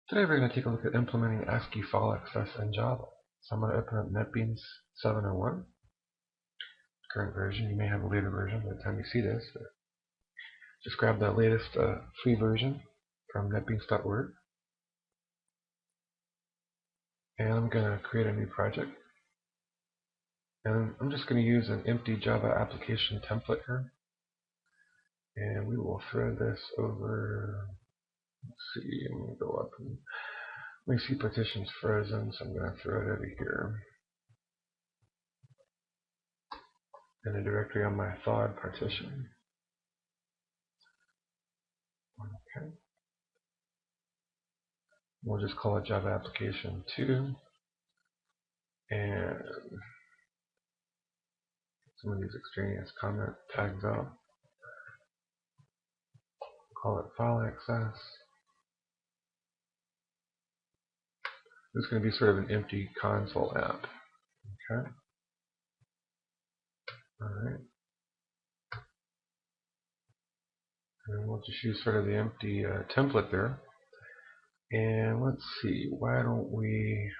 Today we're going to take a look at implementing ASCII file access in Java. So I'm going to open up NetBeans 701, current version. You may have a later version by the time you see this. But just grab that latest free version from netbeans.org. And I'm going to create a new project. And I'm just going to use an empty Java application template here. And we will throw this over. Let's see, I'm going to go up and my C partition's frozen, so I'm going to throw it over here in a directory on my thawed partition. Okay. We'll just call it Java application 2, and some of these extraneous comment tags out. Call it file access. This is going to be sort of an empty console app. Okay. Alright. And we'll just use sort of the empty template there. And let's see, why don't we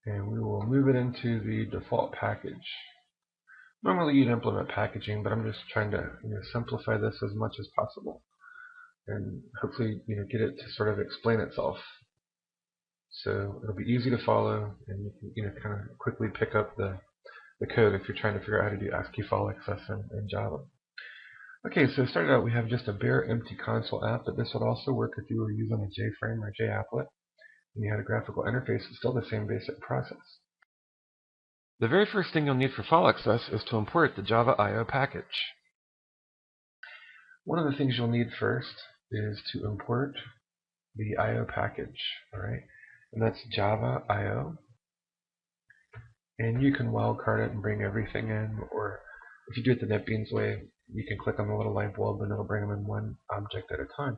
we will move it into the default package. Normally you'd implement packaging, but I'm just trying to simplify this as much as possible, and hopefully get it to sort of explain itself. So it'll be easy to follow, and you can kind of quickly pick up the code if you're trying to figure out how to do ASCII file access in Java. Okay, so started out we have just a bare empty console app, but this would also work if you were using a JFrame or JApplet and you had a graphical interface. It's still the same basic process. The very first thing you'll need for file access is to import the Java I/O package. One of the things you'll need first is to import the I/O package, alright? And that's Java I/O. And you can wildcard it and bring everything in, or if you do it the NetBeans way, you can click on the little light bulb and it'll bring them in one object at a time.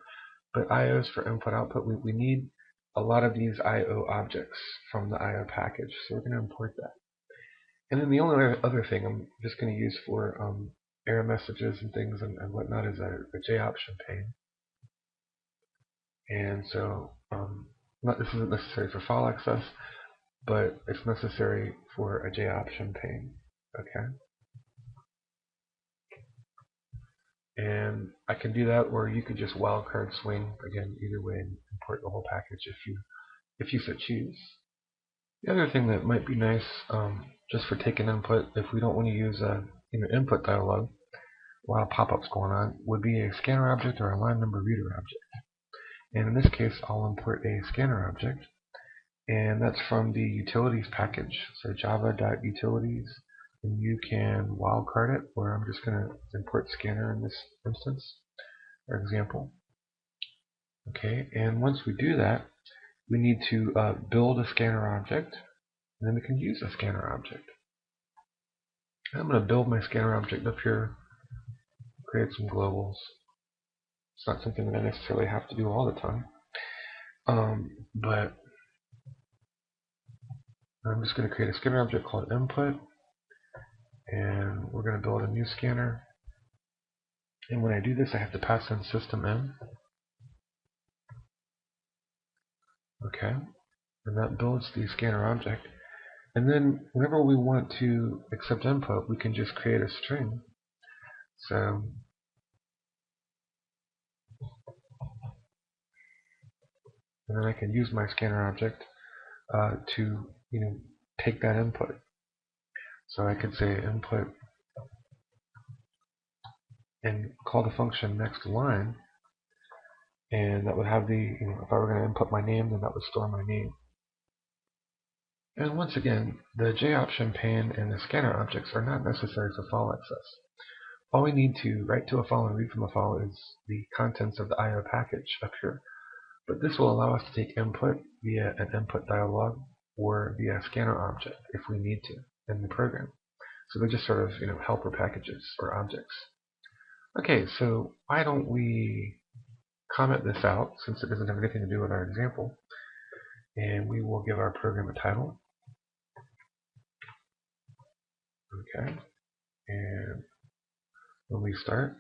But I/Os for input/output, we need a lot of these I/O objects from the I/O package, so we're going to import that. And then the only other thing I'm just going to use for error messages and things and whatnot is a JOption pane. And so this isn't necessary for file access, but it's necessary for a JOption pane. Okay. And I can do that, or you could just wildcard swing again, either way, and import the whole package if you so choose. The other thing that might be nice, just for taking input, if we don't want to use a input dialog while pop-ups going on, would be a scanner object or a line number reader object. And in this case, I'll import a scanner object, and that's from the utilities package. So java.utilities, and you can wildcard it, or I'm just going to import scanner in this instance, for example. Okay, and once we do that, we need to build a scanner object, and then we can use a scanner object. And I'm going to build my scanner object up here, create some globals. It's not something that I necessarily have to do all the time, but I'm just going to create a scanner object called input, and we're going to build a new scanner. And when I do this, I have to pass in system in. Okay, and that builds the scanner object. And then whenever we want to accept input, we can just create a string. So and then I can use my scanner object to take that input. So I could say input and call the function next line, and that would have the if I were going to input my name, then that would store my name. And once again, the JOption pane and the scanner objects are not necessary for file access. All we need to write to a file and read from a file is the contents of the I/O package up here. But this will allow us to take input via an input dialog or via a scanner object if we need to in the program. So they're just sort of helper packages or objects. Okay, so why don't we comment this out, since it doesn't have anything to do with our example, and we will give our program a title. Okay, and when we start,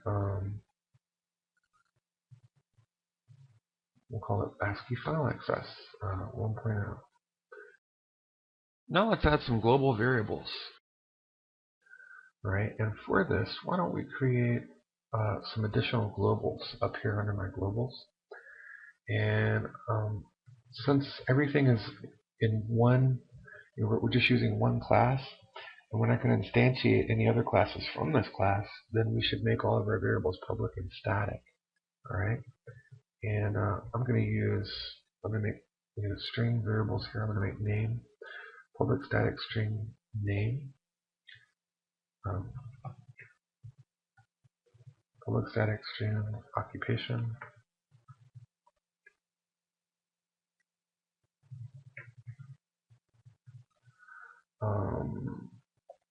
we'll call it ASCII file access 1.0. Now let's add some global variables. Right, and for this, why don't we create some additional globals up here under my globals. And since everything is in one, we're just using one class, and we're not going to instantiate any other classes from this class, then we should make all of our variables public and static. All right, and I'm going to make string variables here. I'm going to make name, public static string name, public static string occupation,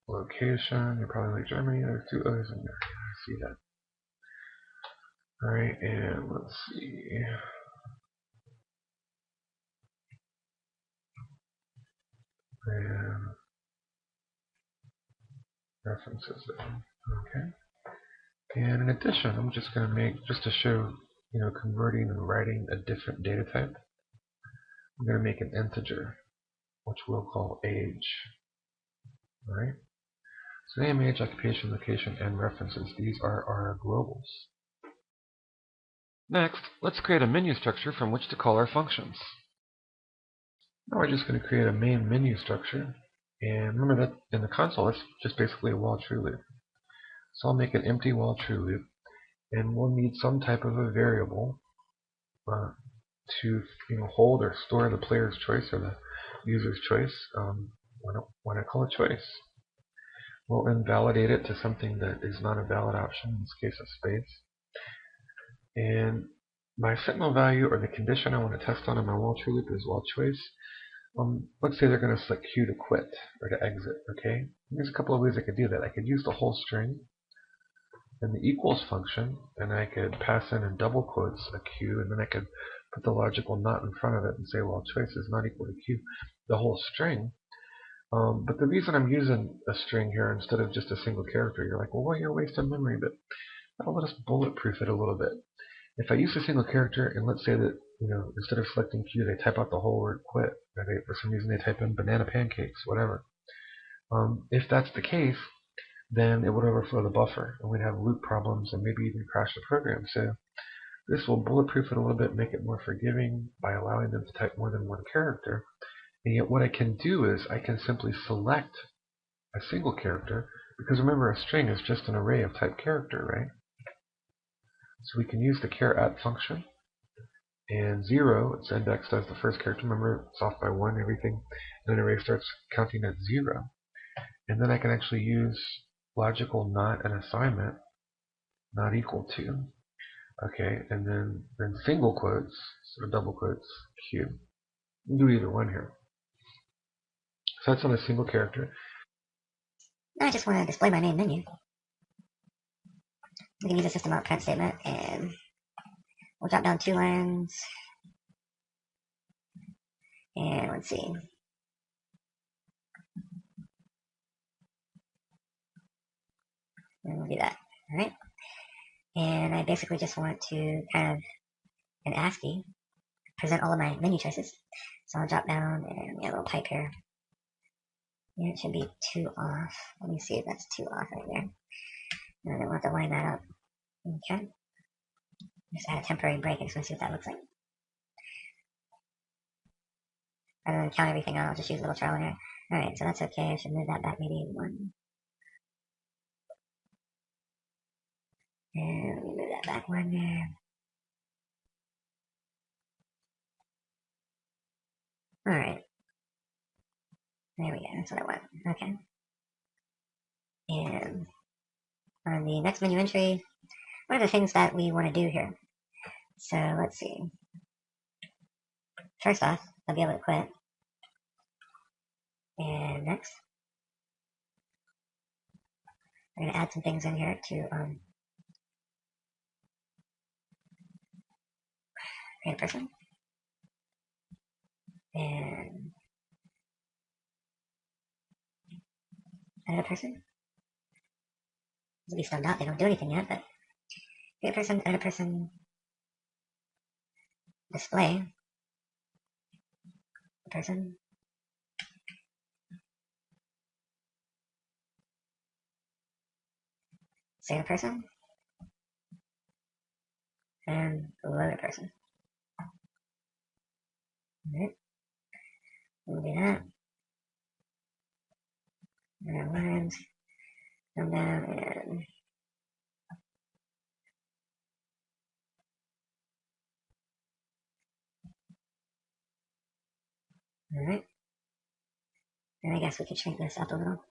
location. You're probably like Germany. There's two others in there. I see that. All right, and let's see. And references there. Okay. And in addition, I'm just going to make, just to show, converting and writing a different data type, I'm going to make an integer, which we'll call age. All right. So name, age, occupation, location, and references. These are our globals. Next, let's create a menu structure from which to call our functions. Now we're just going to create a main menu structure. And remember that in the console, it's just basically a while true loop. So I'll make an empty while true loop. And we'll need some type of a variable to hold or store the player's choice or the user's choice when I call a choice. We'll invalidate it to something that is not a valid option, in this case a space. And my signal value, or the condition I want to test on in my while true loop, is while choice. Let's say they're going to select Q to quit or to exit. Okay, there's a couple of ways I could do that. I could use the whole string and the equals function, and I could pass in double quotes a Q, and then I could put the logical not in front of it and say, well, choice is not equal to Q, the whole string. But the reason I'm using a string here instead of just a single character, you're like, well, you're wasting memory, but that'll let us bulletproof it a little bit. If I use a single character, and let's say that, instead of selecting Q, they type out the whole word quit, or for some reason they type in banana pancakes, whatever. If that's the case, then it would overflow the buffer, and we'd have loop problems and maybe even crash the program. So this will bulletproof it a little bit, make it more forgiving by allowing them to type more than one character. And yet what I can do is I can simply select a single character, because remember, a string is just an array of type character, right? So we can use the char at function, and 0, it's indexed as the first character. Remember, it's off by 1, everything. And an array starts counting at 0. And then I can actually use logical not and assignment, not equal to. Okay, and then single quotes, so double quotes, Q. You can do either one here. So that's on a single character. I just want to display my main menu. We can use a system out print statement, and we'll drop down 2 lines. And let's see. And we'll do that. All right. And I basically just want to have an ASCII present all of my menu choices. So I'll drop down and get a little pipe here. Yeah, it should be 2 off. Let me see if that's 2 off right there. And then we'll have to line that up. Okay. Just add a temporary break. I just want to see what that looks like. Rather than count everything out, I'll just use a little trial here. Alright, so that's okay. I should move that back maybe 1. And let me move that back 1 there. Alright. There we go. That's what I want. Okay. And on the next menu entry, what are the things that we want to do here? So let's see. First off, I'll be able to quit. And next, we're going to add some things in here to create a person. and edit a person. At least I'm not, they don't do anything yet, but create a person, edit a person, display a person, save a person, and load a person. Alright, we'll do that. And lines, come down and alright. And I guess we could shrink this up a little.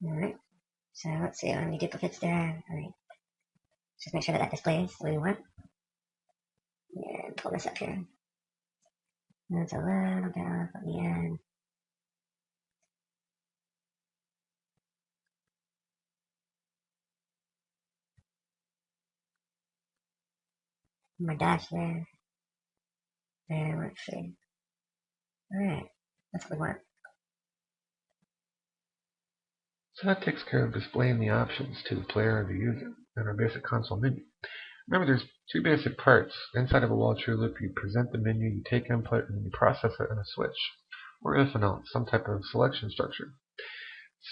Alright, so let's see how many duplicates there are. Alright, just make sure that that displays the way we want. And pull this up here. That's a little bit off at the end. My dash there. And let's see. Alright, that's what we want. So that takes care of displaying the options to the player or the user in our basic console menu. Remember, there's two basic parts. Inside of a while true loop, you present the menu, you take input, and then you process it in a switch, or if and else, some type of selection structure.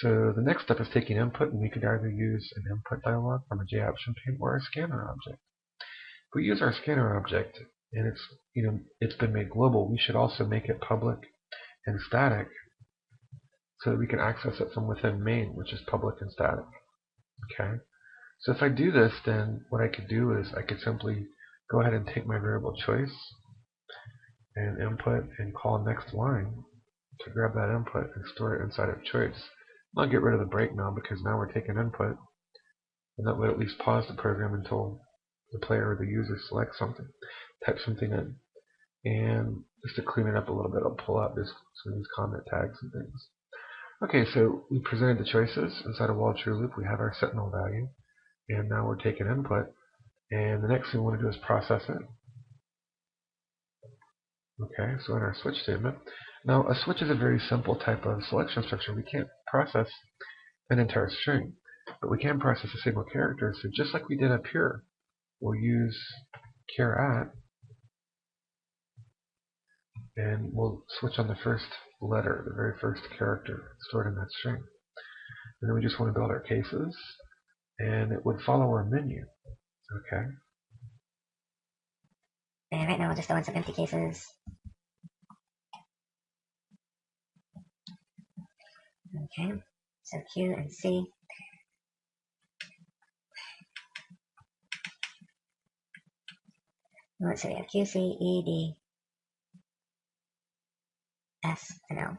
So the next step is taking input, and we could either use an input dialog from a JOption pane or a scanner object. If we use our scanner object, and it's been made global, we should also make it public and static so that we can access it from within main, which is public and static. Okay. So if I do this, then what I could do is I could simply go ahead and take my variable choice and input and call next line to grab that input and store it inside of choice. I'll get rid of the break now because now we're taking input, and that would at least pause the program until the player or the user selects something, type something in. And just to clean it up a little bit, I'll pull out some of these comment tags and things. Okay, so we presented the choices inside of while true loop. We have our sentinel value, and now we're taking input. And the next thing we want to do is process it. Okay, so in our switch statement. Now, a switch is a very simple type of selection structure. We can't process an entire string, but we can process a single character. So just like we did up here, we'll use char at, and we'll switch on the first letter, the very first character stored in that string. And then we just want to build our cases, and it would follow our menu. Okay. And right now we'll just throw in some empty cases. Okay, so Q and C. Let's see, we have Q, C, E, D, S, and L.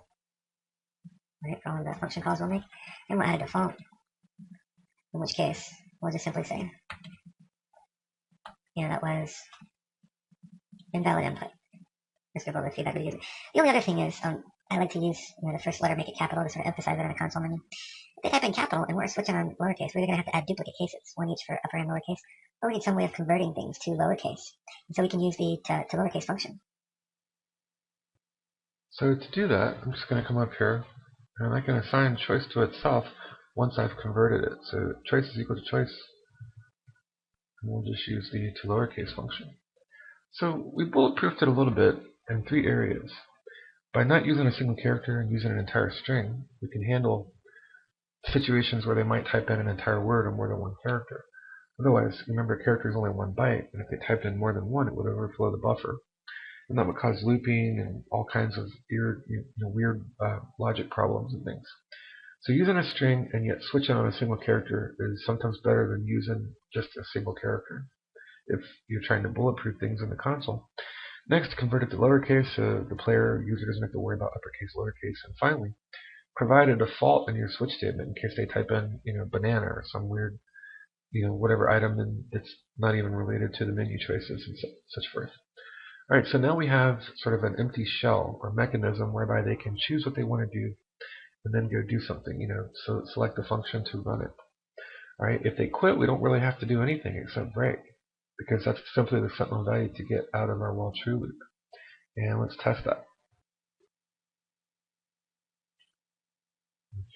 Right, for all of the function calls we'll make. And we'll add a default, in which case we'll just simply say, that was invalid input. Just give all the feedback to the user. The only other thing is, I like to use the first letter, make it capital to sort of emphasize it on the console menu. If they type in capital and we're switching on lowercase, we're going to have to add duplicate cases, one each for upper and lowercase, or we need some way of converting things to lowercase. And so we can use the to lowercase function. So to do that, I'm just going to come up here, and I can assign choice to itself once I've converted it. So choice is equal to choice, and we'll just use the to lowercase function. So we bulletproofed it a little bit in 3 areas. By not using a single character and using an entire string, we can handle situations where they might type in an entire word or more than one character. Otherwise, remember, a character is only 1 byte, and if they typed in more than one, it would overflow the buffer. And that would cause looping and all kinds of weird logic problems and things. So using a string and yet switching on a single character is sometimes better than using just a single character if you're trying to bulletproof things in the console. Next, convert it to lowercase so the player user doesn't have to worry about uppercase, lowercase. And finally, provide a default in your switch statement in case they type in banana or some weird whatever item, and it's not even related to the menu choices and such forth. Alright, so now we have sort of an empty shell or mechanism whereby they can choose what they want to do and then go do something, so select the function to run it. Alright, if they quit, we don't really have to do anything except break, because that's simply the sentinel value to get out of our while true loop. And let's test that.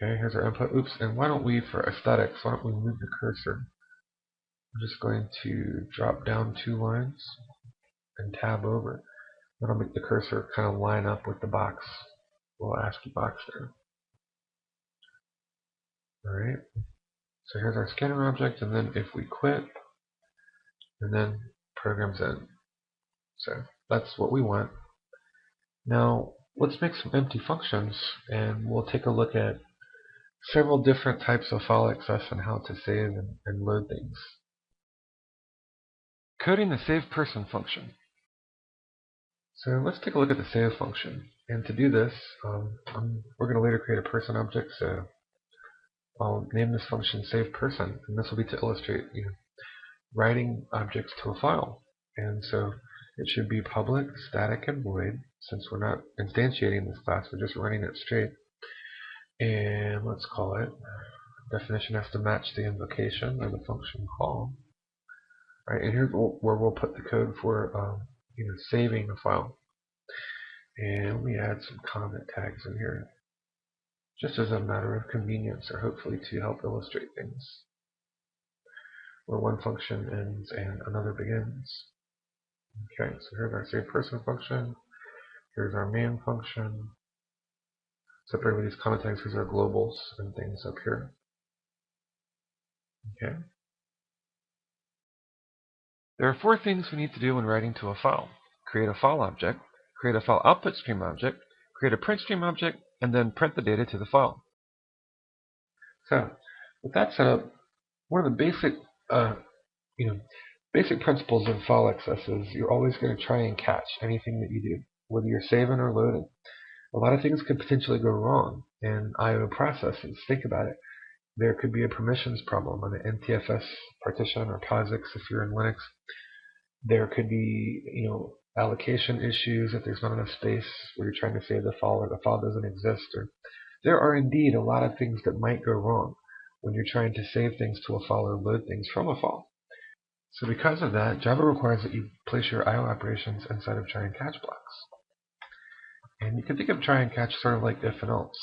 Okay, here's our input. Oops, and why don't we, for aesthetics, why don't we move the cursor? I'm just going to drop down 2 lines and tab over. That'll make the cursor kind of line up with the box, little ASCII box there. Alright, so here's our scanner object, and then if we quit, and then programs in. So that's what we want. Now let's make some empty functions, and we'll take a look at several different types of file access and how to save and load things. Coding the SavePerson function. So let's take a look at the save function. And to do this, we're going to later create a person object, so I'll name this function SavePerson, and this will be to illustrate writing objects to a file. And so it should be public, static, and void. Since we're not instantiating this class, we're just running it straight. And let's call it, definition has to match the invocation or the function call. All right, and here's where we'll put the code for saving a file. And we add some comment tags in here, just as a matter of convenience, or hopefully to help illustrate things, where one function ends and another begins. Okay, so here's our SavePerson function. Here's our main function. Separated with these comment tags, here's our globals and things up here. Okay. There are 4 things we need to do when writing to a file. Create a file object, create a file output stream object, create a PrintStream object, and then print the data to the file. So, with that set up, one of the basic, basic principles of file access is you're always going to try and catch anything that you do, whether you're saving or loading. A lot of things could potentially go wrong in I/O processes. Think about it. There could be a permissions problem on an NTFS partition or POSIX if you're in Linux. There could be, allocation issues if there's not enough space where you're trying to save the file or the file doesn't exist. Or there are indeed a lot of things that might go wrong when you're trying to save things to a file or load things from a file. So because of that, Java requires that you place your I/O operations inside of try and catch blocks. And you can think of try and catch sort of like if and else.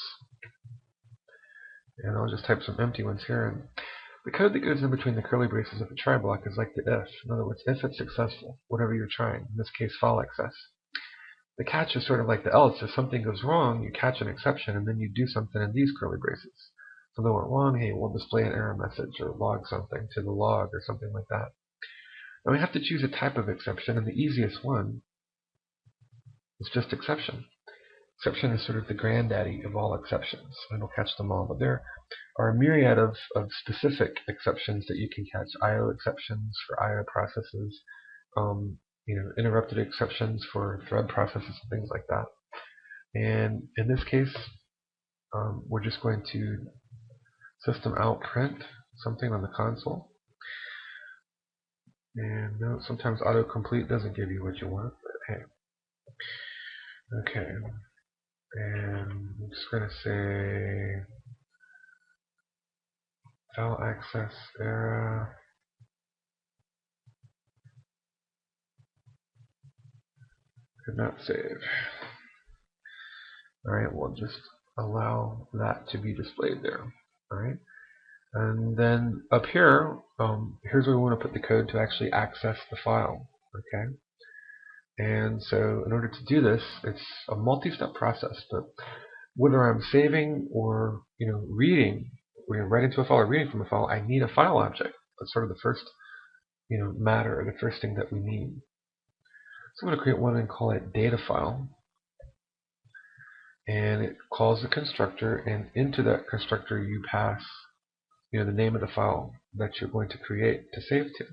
And I'll just type some empty ones here. And the code that goes in between the curly braces of the try block is like the if. In other words, if it's successful, whatever you're trying, in this case file access. The catch is sort of like the else. If something goes wrong, you catch an exception, and then you do something in these curly braces. Something went wrong, hey, we'll display an error message or log something to the log or something like that. Now we have to choose a type of exception, and the easiest one is just exception. Exception is sort of the granddaddy of all exceptions, and it'll catch them all. But there are a myriad of specific exceptions that you can catch. I/O exceptions for I/O processes, interrupted exceptions for thread processes and things like that. And in this case, we're just going to system out print something on the console. And no, sometimes autocomplete doesn't give you what you want, but hey. Okay. And I'm just going to say file access error. Could not save. Alright, we'll just allow that to be displayed there. Alright. And then up here, here's where we want to put the code to actually access the file. Okay. And so in order to do this, it's a multi-step process, but whether I'm saving or reading, writing to a file or reading from a file, I need a file object. That's sort of the first matter, or the first thing that we need. So I'm going to create one and call it data file. And it calls the constructor, and into that constructor you pass the name of the file that you're going to create to save to.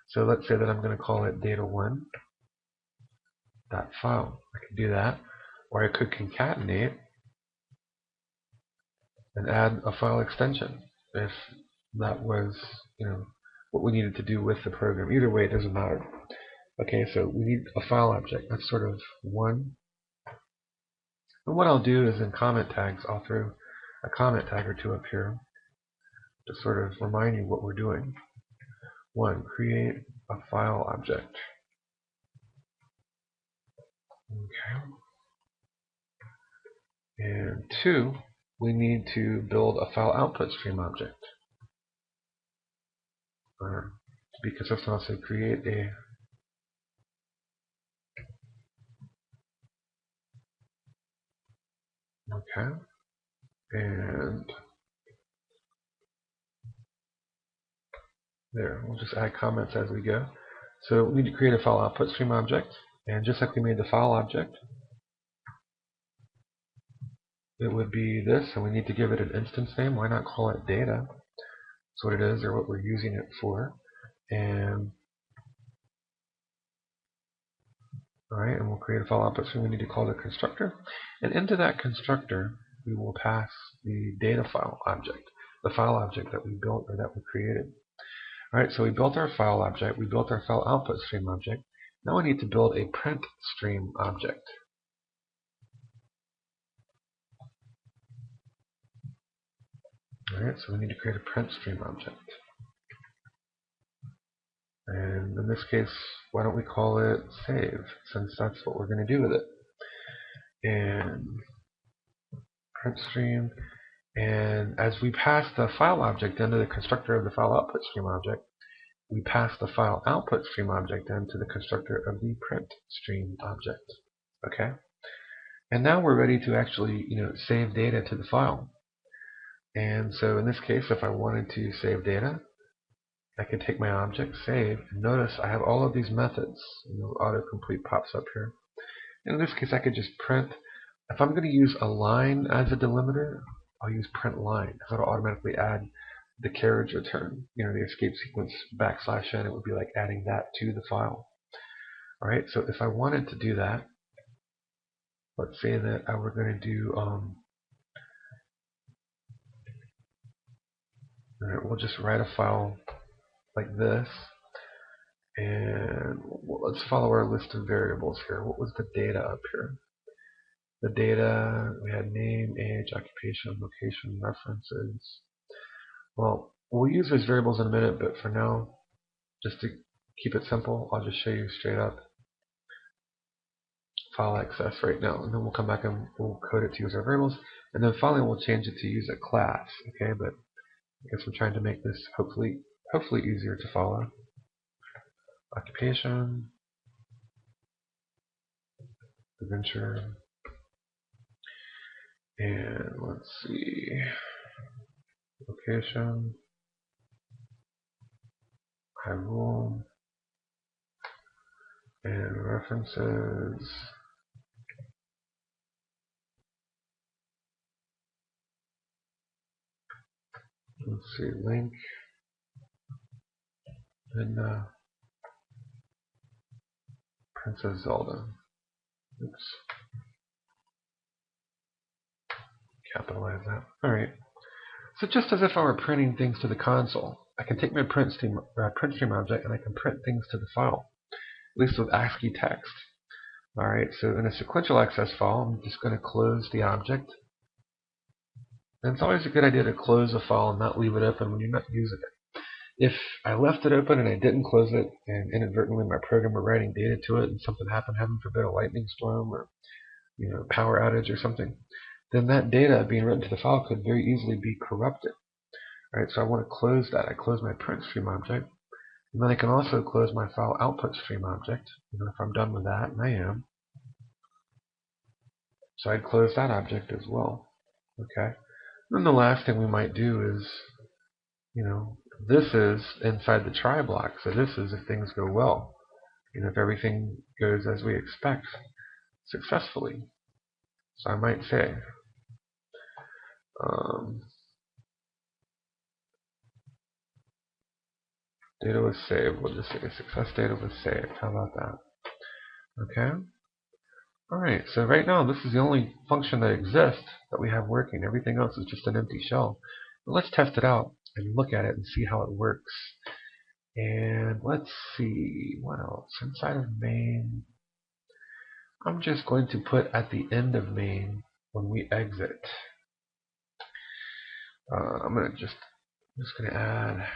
So let's say that I'm going to call it data1.file. I could do that, or I could concatenate and add a file extension if that was what we needed to do with the program. Either way, it doesn't matter. Okay, so we need a file object. That's sort of one. And what I'll do is in comment tags, I'll throw a comment tag or two up here to sort of remind you what we're doing. 1, create a file object. Okay. And 2, we need to build a file output stream object. Because that's also create a okay. And there, we'll just add comments as we go. So we need to create a file output stream object, and just like we made the file object, it would be this, and we need to give it an instance name. Why not call it data? That's what it is, or what we're using it for. And alright, and we'll create a file output stream. We need to call the constructor, and into that constructor we will pass the data file object, the file object that we built or that we created. Alright, so we built our file object, we built our file output stream object. Now we need to build a PrintStream object. Alright, so we need to create a PrintStream object. And in this case, why don't we call it save, since that's what we're going to do with it. And PrintStream, and as we pass the file object into the constructor of the file output stream object, we pass the file output stream object into the constructor of the PrintStream object. Okay? And now we're ready to actually, save data to the file. And so in this case, if I wanted to save data, I could take my object, save, and notice I have all of these methods. Autocomplete pops up here. And in this case, I could just print. If I'm going to use a line as a delimiter, I'll use print line, because it'll automatically add the carriage return, the escape sequence \n. It would be like adding that to the file. All right. So if I wanted to do that, let's say that I were going to do. All right, we'll just write a file like this, and let's follow our list of variables here. What was the data up here? The data, we had name, age, occupation, location, references. Well, we'll use those variables in a minute, but for now, just to keep it simple, I'll just show you straight up file access right now, and then we'll come back and we'll code it to use our variables, and then finally we'll change it to use a class. Okay, but I guess we're trying to make this hopefully easier to follow. Occupation, adventure, and let's see, location, high rule, and references. Let's see, link, and Princess Zelda. Oops. Capitalize that. Alright. So just as if I were printing things to the console, I can take my PrintStream object and I can print things to the file, at least with ASCII text. Alright, so in a sequential access file, I'm just going to close the object. And it's always a good idea to close a file and not leave it open when you're not using it. If I left it open and I didn't close it, and inadvertently my program were writing data to it and something happened, heaven forbid, a lightning storm or power outage or something, then that data being written to the file could very easily be corrupted. All right, so I want to close that. I close my PrintStream object, and then I can also close my file output stream object. If I'm done with that, and I am, so I'd close that object as well. Okay. And then the last thing we might do is, this is inside the try block. So this is if things go well. If everything goes as we expect successfully. So I might say, data was saved. We'll just say success data was saved. How about that? Okay. Alright, so right now this is the only function that exists that we have working. Everything else is just an empty shell. But let's test it out and look at it and see how it works. And let's see, what else? Inside of main, I'm just going to put at the end of main when we exit. I'm just going to add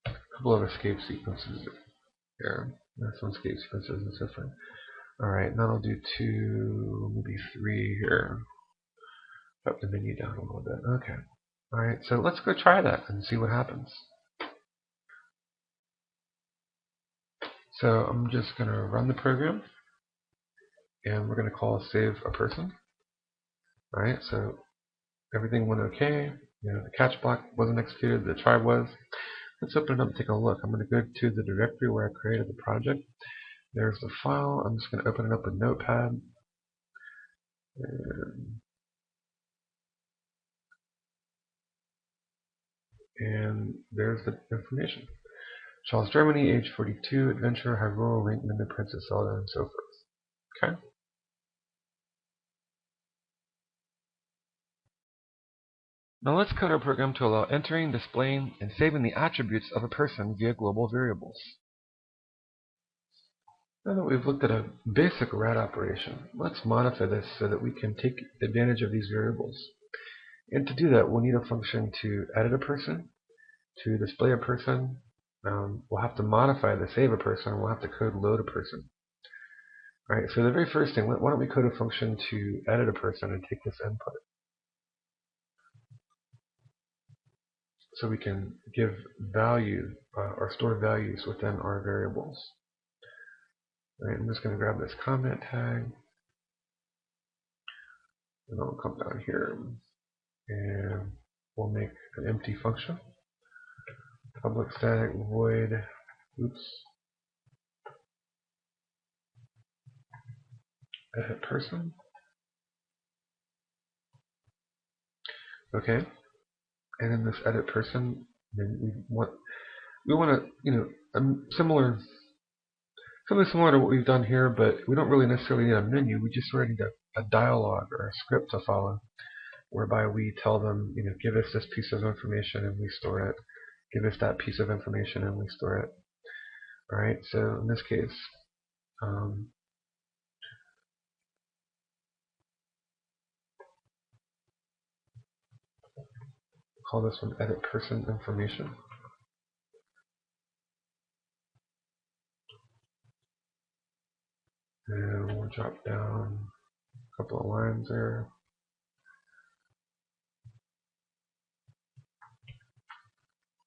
a couple of escape sequences here. That's one escape sequences and so forth. Alright, now I'll do 2, maybe 3 here. Drop the menu down a little bit. Okay. Alright, so let's go try that and see what happens. So I'm just going to run the program, and we're going to call save a person. Alright, so everything went okay. The catch block wasn't executed, the try was. Let's open it up and take a look. I'm going to go to the directory where I created the project. There's the file. I'm just going to open it up with Notepad. And there's the information. Charles, Germany, age 42, adventure, high rural, link, the Princess Zelda, and so forth. Okay. Now let's code our program to allow entering, displaying, and saving the attributes of a person via global variables. Now that we've looked at a basic RAD operation, let's modify this so that we can take advantage of these variables. And to do that, we'll need a function to edit a person, to display a person. We'll have to modify the save a person. We'll have to code load a person. Alright, so the very first thing, why don't we code a function to edit a person and take this input. So we can give value or store values within our variables. Alright, I'm just going to grab this comment tag, and I'll come down here, and we'll make an empty function. Public static void, edit person. Okay, and in this edit person, we want to, something similar to what we've done here, but we don't really necessarily need a menu. We just sort of need a dialogue or a script to follow, whereby we tell them, give us this piece of information and we store it. Give us that piece of information and we store it. All right. So in this case, call this one edit person information. And we'll drop down a couple of lines there.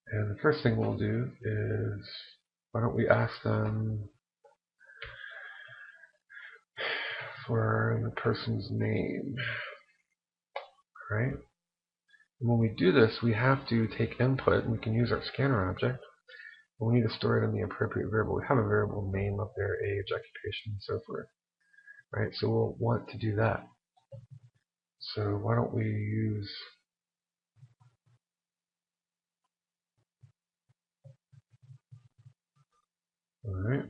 And the first thing we'll do is, why don't we ask them for the person's name, right? And when we do this, we have to take input, and we can use our scanner object. And we need to store it in the appropriate variable. We have a variable name up there, age, occupation, and so forth, right? So we'll want to do that. So why don't we use Alright,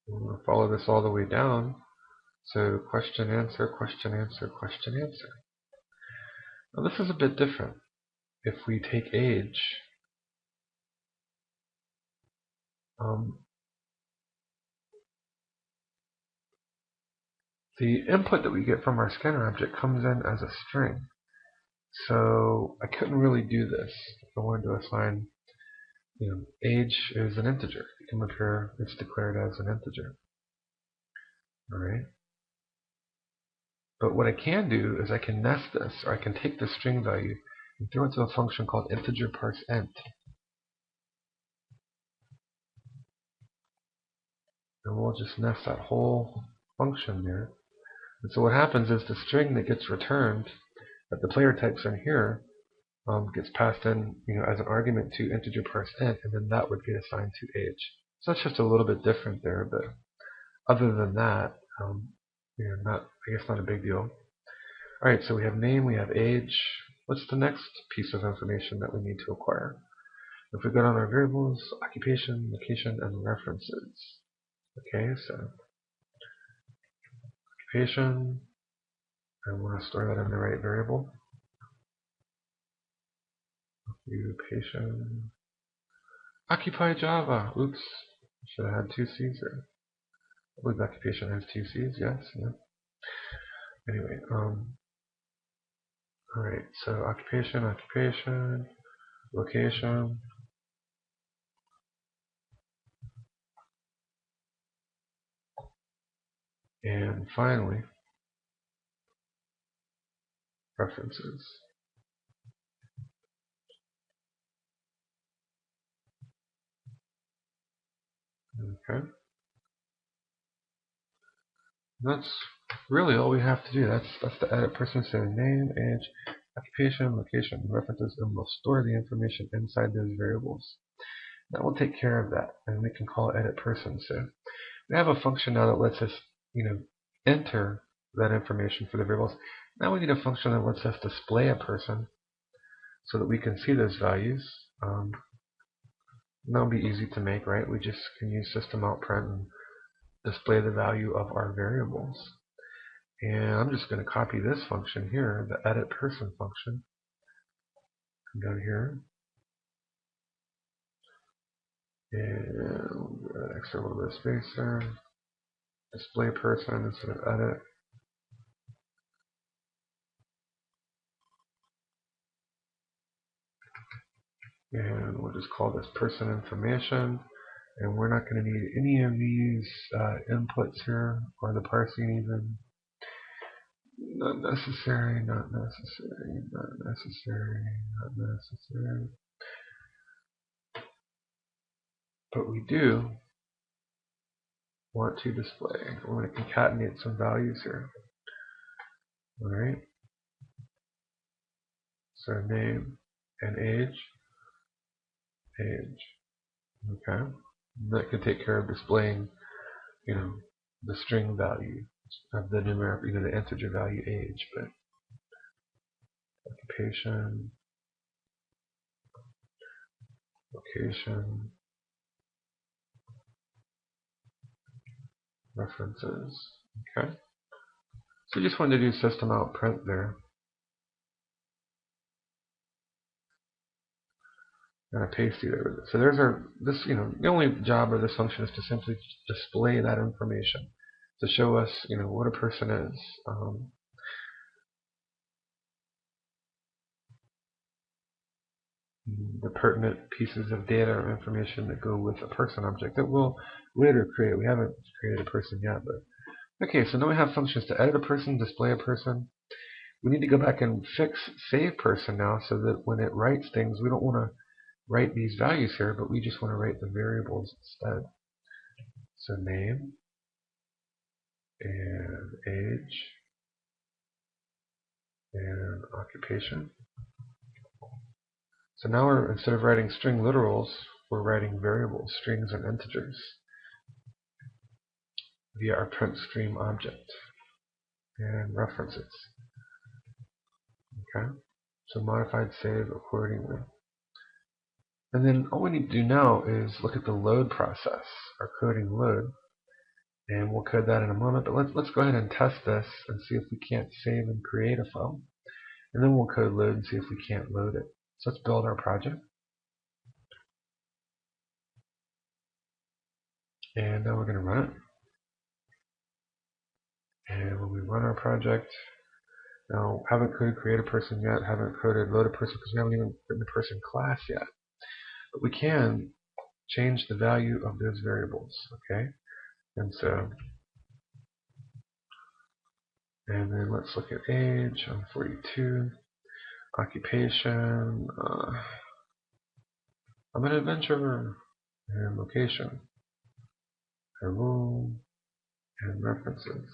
we're going to follow this all the way down. So question, answer, question, answer, question, answer. Now this is a bit different. If we take age, the input that we get from our scanner object comes in as a string. So I couldn't really do this if I wanted to assign, age is an integer. You come up here, it's declared as an integer. Alright. But what I can do is I can nest this, or I can take the string value and throw it to a function called integer parse int. And we'll just nest that whole function there. And so what happens is the string that gets returned, that the player types in here, gets passed in, as an argument to integer parse int, and then that would get assigned to age. So that's just a little bit different there, but other than that, I guess not a big deal. All right, so we have name, we have age. What's the next piece of information that we need to acquire? If we go down our variables, occupation, location, and references. Okay, so occupation, I want to store that in the right variable. Occupation. Occupy Java. Oops. Should have had two C's there. I believe occupation has two C's. Yes. Yeah. Anyway. Alright. So occupation, location. And finally, references. Okay. That's really all we have to do. That's the edit person saying name, age, occupation, location, references, and we'll store the information inside those variables. That will take care of that, and we can call edit person. So we have a function now that lets us, enter that information for the variables. Now we need a function that lets us display a person so that we can see those values. That'll be easy to make, right? We just can use system out print and display the value of our variables. And I'm just going to copy this function here, the edit person function. Come down here. And we'll add extra little bit of space there. Display person instead of edit. And we'll just call this person information. And we're not going to need any of these inputs here, or the parsing even. Not necessary, not necessary, not necessary, not necessary. But we do want to display. We want to concatenate some values here. Alright. So name and age. Okay. And that can take care of displaying, the string value of the numeric, the integer value age. But occupation, location, references. Okay. So you just wanted to do system out print there. And I paste it over there. So there's the only job of this function is to simply display that information to show us, what a person is. The pertinent pieces of data or information that go with a person object that we'll later create. We haven't created a person yet, but okay. So now we have functions to edit a person, display a person. We need to go back and fix save person now, so that when it writes things, we don't want to write these values here, but we just want to write the variables instead. So name and age and occupation. So now we're, instead of writing string literals, we're writing variables, strings and integers via our PrintStream object and references. Okay, so modified save accordingly. And then all we need to do now is look at the load process, our coding load, and we'll code that in a moment. But let's go ahead and test this and see if we can't save and create a file, and then we'll code load and see if we can't load it. So let's build our project, and now we're going to run it. And when we run our project, now haven't coded create a person yet, haven't coded load a person because we haven't even written the person class yet. But we can change the value of those variables, okay? And so, and then let's look at age. I'm 42. Occupation. I'm an adventurer. And location. A room. And references.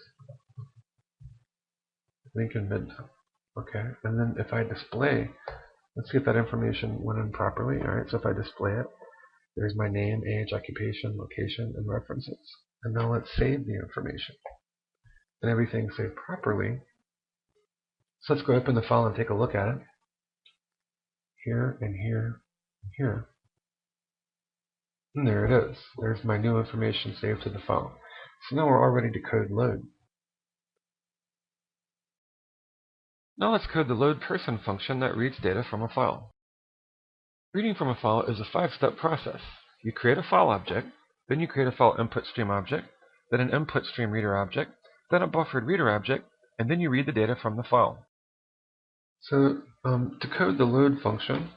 Lincoln Midtown. Okay. And then if I display, let's see if that information went in properly. Alright, so if I display it, there's my name, age, occupation, location, and references. And now let's save the information. And everything's saved properly. So let's go open the file and take a look at it. Here and here and here. And there it is. There's my new information saved to the file. So now we're all ready to code load. Now let's code the loadPerson function that reads data from a file. Reading from a file is a 5-step process. You create a file object, then you create a file InputStream object, then an InputStreamReader object, then a BufferedReader object, and then you read the data from the file. So to code the load function,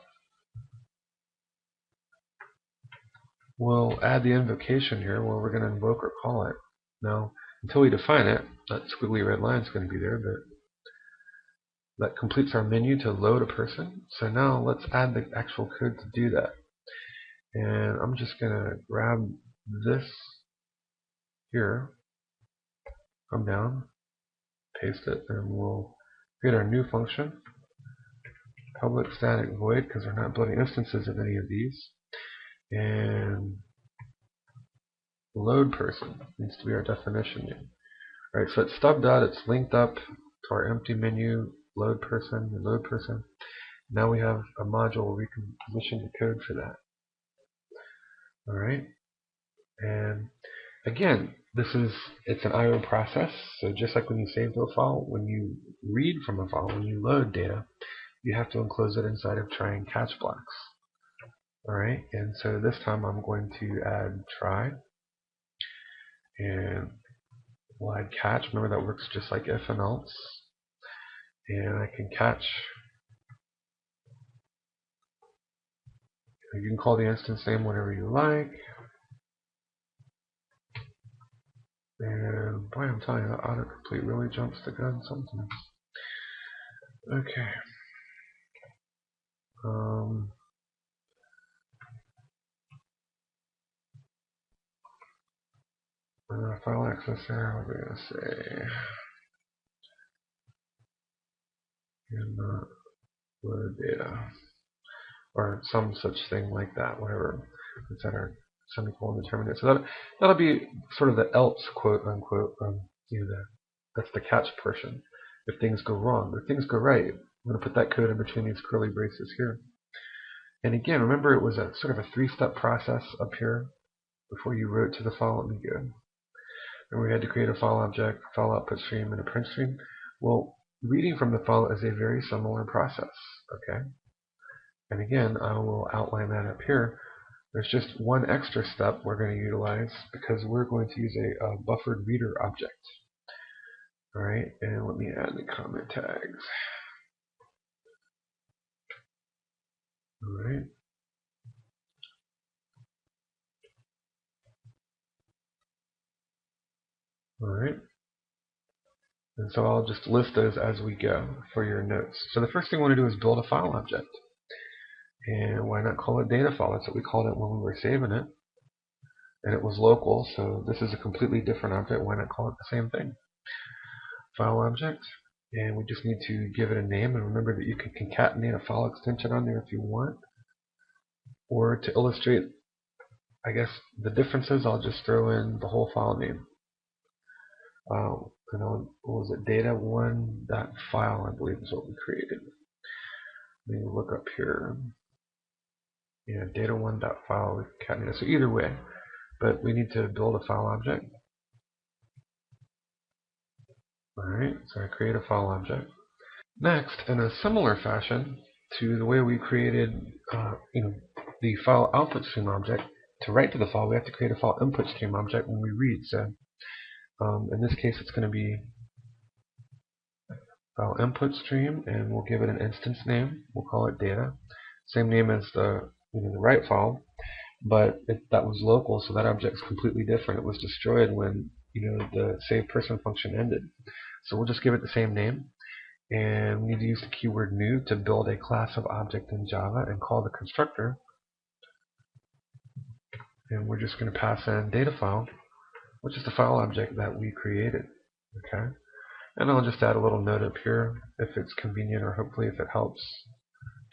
we'll add the invocation here where we're going to invoke or call it. Now, until we define it, that squiggly red line is going to be there, but that completes our menu to load a person. So now let's add the actual code to do that. And I'm just going to grab this here, come down, paste it, and we'll create our new function, public static void, because we're not building instances of any of these. And load person needs to be our definition name. Alright, so it's stubbed out, it's linked up to our empty menu, load person, and load person. Now we have a module where we can position the code for that. Alright, and again, it's an I/O process, so just like when you save to a file, when you read from a file, when you load data, you have to enclose it inside of try and catch blocks. Alright, and so this time I'm going to add try, and we'll add catch. Remember that works just like if and else. And I can catch. You can call the instance name whatever you like. And boy, I'm telling you, that autocomplete really jumps the gun sometimes. Okay. File accessor, what are we going to say? And load data. Or some such thing like that, whatever. Let's add our semicolon determinate. So that'll be sort of the else, quote unquote, that's the catch portion. If things go wrong, if things go right, I'm going to put that code in between these curly braces here. And again, remember it was a sort of a 3-step process up here before you wrote to the file. Let me go. And we had to create a file object, file output stream, and a print stream. Well, reading from the file is a very similar process. Okay. And again, I will outline that up here. There's just one extra step we're going to utilize because we're going to use a BufferedReader object. Alright, and let me add the comment tags. Alright. Alright. And so I'll just list those as we go for your notes. So the first thing we want to do is build a file object. And why not call it data file? That's what we called it when we were saving it. And it was local, so this is a completely different object. Why not call it the same thing? File object. And we just need to give it a name. And remember that you can concatenate a file extension on there if you want. Or to illustrate, I guess, the differences, I'll just throw in the whole file name. What was it? Data1.file, I believe, is what we created. Let me look up here. Yeah, data1.file with concatenate. So either way, but we need to build a file object. Alright, so I create a file object. Next, in a similar fashion to the way we created the file OutputStream object, to write to the file, we have to create a file InputStream object when we read. So in this case, it's going to be file InputStream, and we'll give it an instance name. We'll call it data. Same name as the write file, but that was local, so that object's completely different. It was destroyed when the save person function ended. So we'll just give it the same name, and we need to use the keyword new to build a class of object in Java and call the constructor. And we're just going to pass in data file, which is the file object that we created. Okay. And I'll just add a little note up here if it's convenient, or hopefully if it helps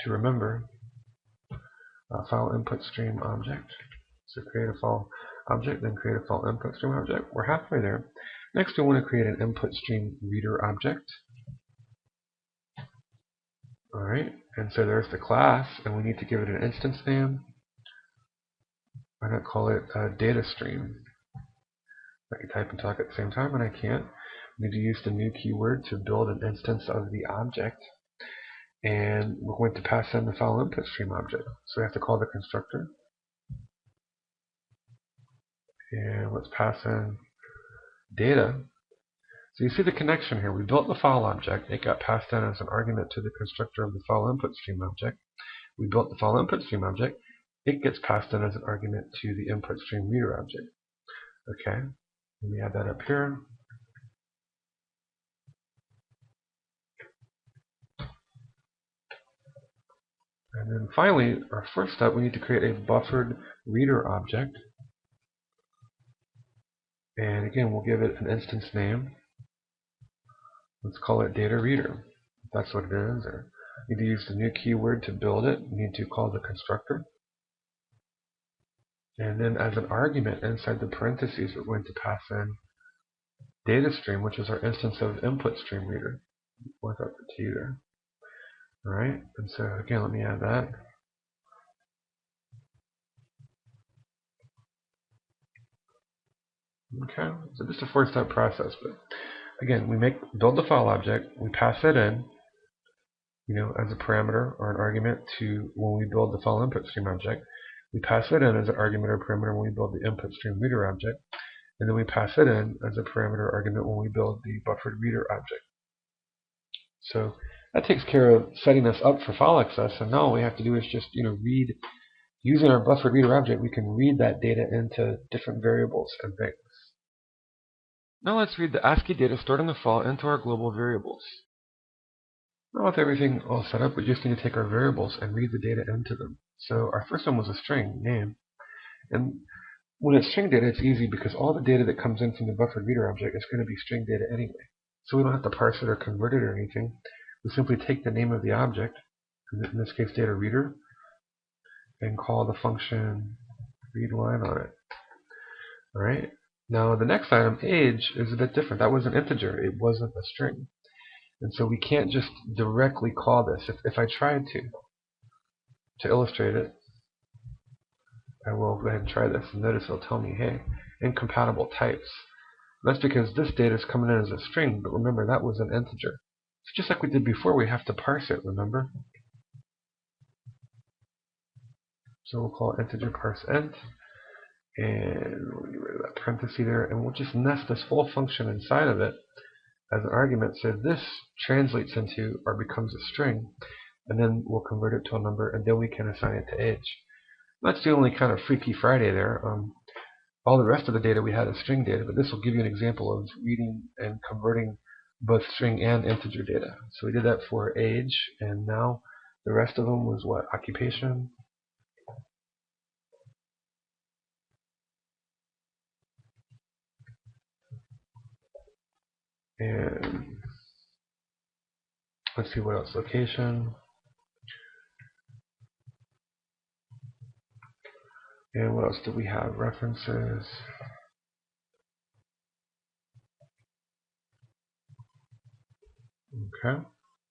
to remember. File InputStream object. So create a file object, then create a file InputStream object. We're halfway there. Next, we want to create an InputStreamReader object. Alright, and so there's the class, and we need to give it an instance name. Why not call it DataStream? I can type and talk at the same time, and I can't. We need to use the new keyword to build an instance of the object. And we're going to pass in the file input stream object. So we have to call the constructor. And let's pass in data. So you see the connection here. We built the file object. It got passed in as an argument to the constructor of the file input stream object. We built the file input stream object. It gets passed in as an argument to the InputStreamReader object. Okay, let me add that up here. And then finally, our first step, we need to create a BufferedReader object. And again, we'll give it an instance name. Let's call it DataReader, if that's what it is. Or we need to use the new keyword to build it. We need to call the constructor. And then as an argument inside the parentheses, we're going to pass in DataStream, which is our instance of InputStreamReader. Work up the T there. Alright, and so again, let me add that. Okay, so just a four-step process, but again, we build the file object, we pass it in, as a parameter or an argument to when we build the file input stream object. We pass it in as an argument or parameter when we build the InputStreamReader object, and then we pass it in as a parameter or argument when we build the BufferedReader object. So that takes care of setting us up for file access, and now all we have to do is just read. Using our BufferedReader object, we can read that data into different variables and things. Now let's read the ASCII data stored in the file into our global variables. Now with everything all set up, we just need to take our variables and read the data into them. So our first one was a string, name. And when it's string data, it's easy because all the data that comes in from the BufferedReader object is going to be string data anyway. So we don't have to parse it or convert it or anything. We simply take the name of the object, in this case DataReader, and call the function readLine on it. Alright. Now the next item, age, is a bit different. That was an integer. It wasn't a string. And so we can't just directly call this. If I tried to illustrate it, I will go ahead and try this. And notice it'll tell me, hey, incompatible types. And that's because this data is coming in as a string, but remember that was an integer. So just like we did before, we have to parse it, remember? So we'll call integer parse int. And we'll get rid of that parenthesis there, and we'll just nest this whole function inside of it as an argument. So this translates into or becomes a string, and then we'll convert it to a number, and then we can assign it to age. That's the only kind of Freaky Friday there. All the rest of the data we had is string data, but this will give you an example of reading and converting both string and integer data. So we did that for age, and now the rest of them was what? Occupation. And let's see what else. Location. And what else do we have? References. Okay.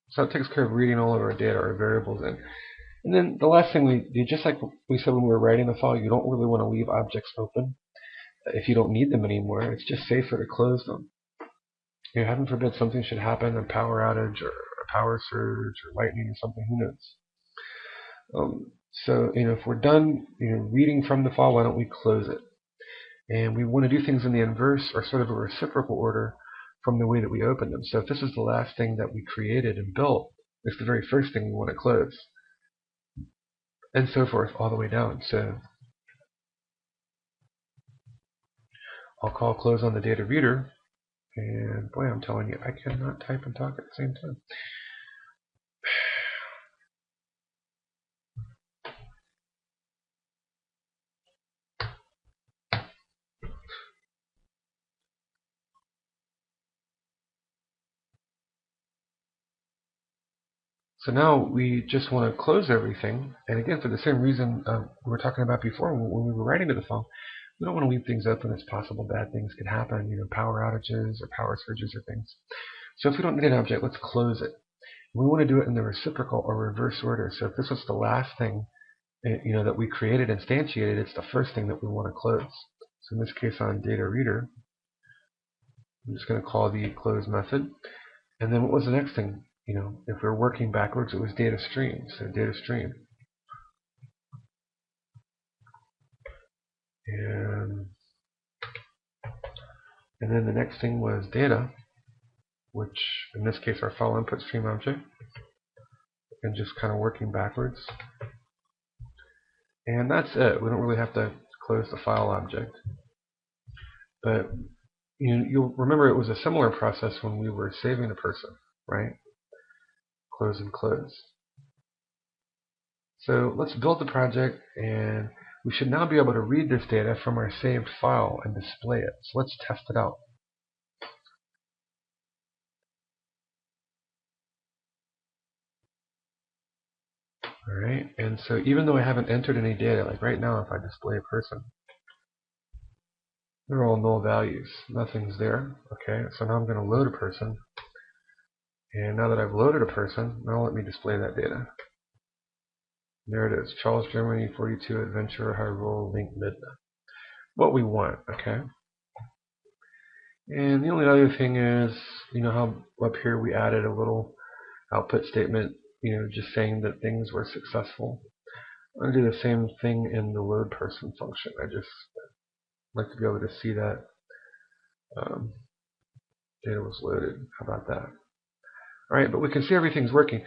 So that takes care of reading all of our data, our variables in. And then the last thing we do, just like we said when we were writing the file, you don't really want to leave objects open if you don't need them anymore. It's just safer to close them. Heaven forbid something should happen, a power outage or a power surge or lightning or something, who knows. So if we're done reading from the file, why don't we close it? And we want to do things in the inverse or sort of a reciprocal order from the way that we open them. So if this is the last thing that we created and built, it's the very first thing we want to close. And so forth all the way down. So I'll call close on the data reader. And boy, I'm telling you, I cannot type and talk at the same time. So now we just want to close everything. And again, for the same reason we were talking about before when we were writing to the file, we don't want to leave things open as possible bad things could happen, power outages or power surges or things. So if we don't need an object, let's close it. We want to do it in the reciprocal or reverse order. So if this was the last thing that we created, instantiated, it's the first thing that we want to close. So in this case on data reader, I'm just going to call the close method. And then what was the next thing? If we're working backwards, it was data stream. So data stream. And then the next thing was data, which in this case our file input stream object, and just kind of working backwards. And that's it. We don't really have to close the file object. But you'll remember it was a similar process when we were saving a person, right? Close and close. So let's build the project, and we should now be able to read this data from our saved file and display it. So let's test it out. Alright, and so even though I haven't entered any data, like right now if I display a person, they're all null values. Nothing's there. Okay, so now I'm going to load a person. And now that I've loaded a person, now let me display that data. There it is. Charles, Germany, 42, adventure, high roll, link, mid. What we want, okay? And the only other thing is, how up here we added a little output statement, just saying that things were successful. I'm going to do the same thing in the load person function. I just like to be able to see that data was loaded. How about that? All right, but we can see everything's working.